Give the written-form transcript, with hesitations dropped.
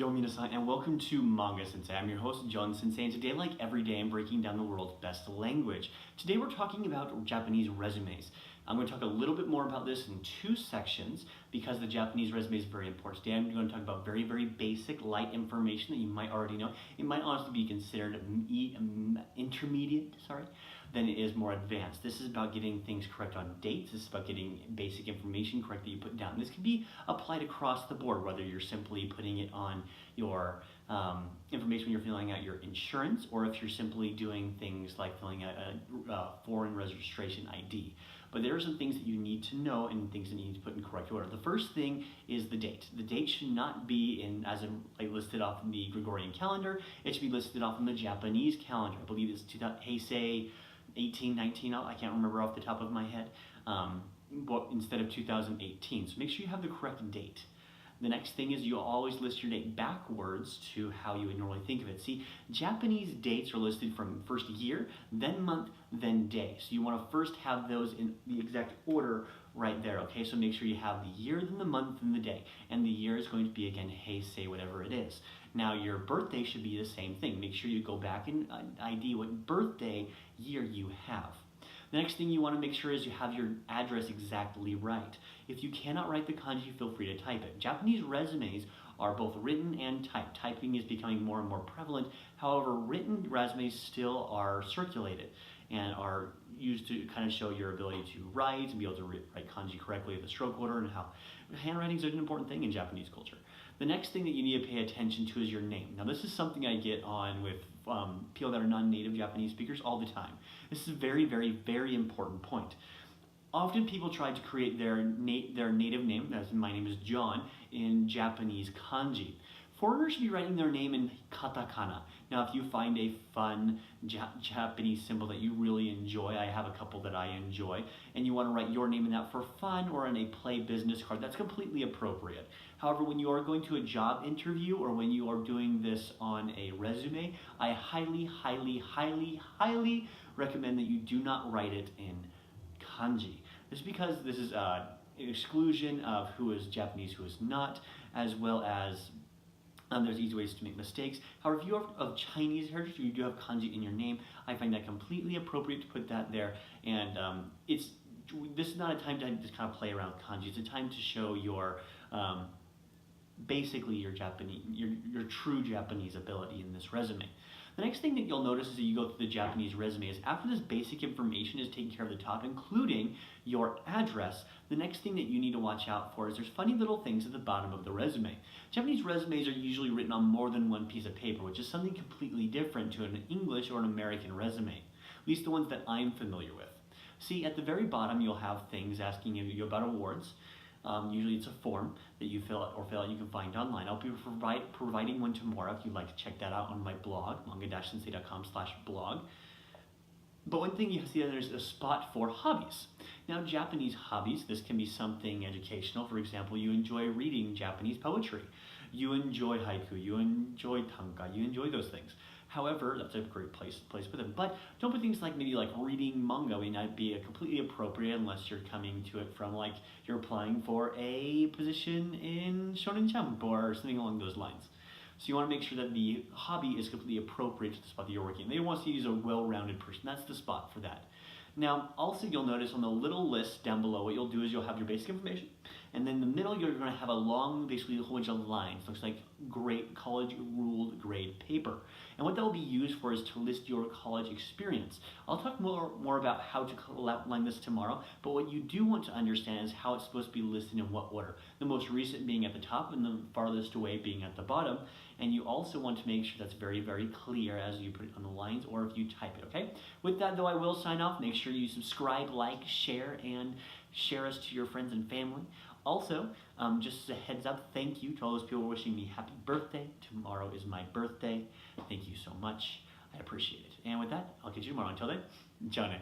Yo minasan, and welcome to Manga Sensei. I'm your host, John Sensei, and today, like every day, I'm breaking down the world's best language. Today we're talking about Japanese resumes. I'm going to talk a little bit more about this in two sections because the Japanese resume is very important. Today I'm going to talk about very, very basic, light information that you might already know. It might honestly be considered intermediate, than it is more advanced. This is about getting things correct on dates. This is about getting basic information correct that you put down. This can be applied across the board, whether you're simply putting it on your information when you're filling out your insurance, or if you're simply doing things like filling out a foreign registration ID. But there are some things that you need to know and things that you need to put in correct order. The first thing is the date. The date should not be listed off in the Gregorian calendar. It should be listed off in the Japanese calendar. I believe it's Heisei 1819, I can't remember off the top of my head, but instead of 2018. So make sure you have the correct date. The next thing is you always list your date backwards to how you would normally think of it. See, Japanese dates are listed from first year, then month, then day. So you want to first have those in the exact order right there, okay? So make sure you have the year, then the month, then the day. And the year is going to be, again, Heisei, whatever it is. Now, your birthday should be the same thing. Make sure you go back and ID what birthday year you have. The next thing you want to make sure is you have your address exactly right. If you cannot write the kanji, feel free to type it. Japanese resumes are both written and typed. Typing is becoming more and more prevalent. However, written resumes still are circulated and are used to kind of show your ability to write and be able to write kanji correctly with the stroke order, and how handwriting is an important thing in Japanese culture. The next thing that you need to pay attention to is your name. Now, this is something I get on with people that are non-native Japanese speakers all the time. This is a very, very, very important point. Often people try to create their native name, as my name is John, in Japanese kanji. Foreigners should be writing their name in katakana. Now, if you find a fun Japanese symbol that you really enjoy, I have a couple that I enjoy, and you want to write your name in that for fun or in a play business card, that's completely appropriate. However, when you are going to a job interview or when you are doing this on a resume, I highly, highly, highly, highly recommend that you do not write it in kanji. This is because this is an exclusion of who is Japanese, who is not, as well as there's easy ways to make mistakes. However, if you are of Chinese heritage, you do have kanji in your name, I find that completely appropriate to put that there. And this is not a time to just kind of play around with kanji. It's a time to show your basically your true Japanese ability in this resume. The next thing that you'll notice as you go through the Japanese resume is after this basic information is taken care of at the top, including your address, the next thing that you need to watch out for is there's funny little things at the bottom of the resume. Japanese resumes are usually written on more than one piece of paper, which is something completely different to an English or an American resume, at least the ones that I'm familiar with. See, at the very bottom you'll have things asking you about awards. Usually it's a form that you fill out you can find online. I'll be providing one tomorrow if you'd like to check that out on my blog, manga-sensei.com/blog. But one thing you see that there's a spot for hobbies. Now, Japanese hobbies, this can be something educational. For example, you enjoy reading Japanese poetry. You enjoy haiku, you enjoy tanka, you enjoy those things. However, that's a great place to put them. But don't put things like maybe like reading manga may not be completely appropriate unless you're coming to it from like you're applying for a position in Shonen Jump or something along those lines. So you want to make sure that the hobby is completely appropriate to the spot that you're working. They want to use a well-rounded person. That's the spot for that. Now, also you'll notice on the little list down below, what you'll do is you'll have your basic information, and then in the middle you're going to have a long, basically a whole bunch of lines. Looks like great college-ruled grade paper. And what that will be used for is to list your college experience. I'll talk more about how to outline this tomorrow, but what you do want to understand is how it's supposed to be listed in what order. The most recent being at the top and the farthest away being at the bottom. And you also want to make sure that's very, very clear as you put it on the lines or if you type it, okay? With that, though, I will sign off. Make sure you subscribe, like, share, and share us to your friends and family. Also, just as a heads up, thank you to all those people wishing me happy birthday. Tomorrow is my birthday. Thank you so much. I appreciate it. And with that, I'll catch you tomorrow. Until then, Johnny.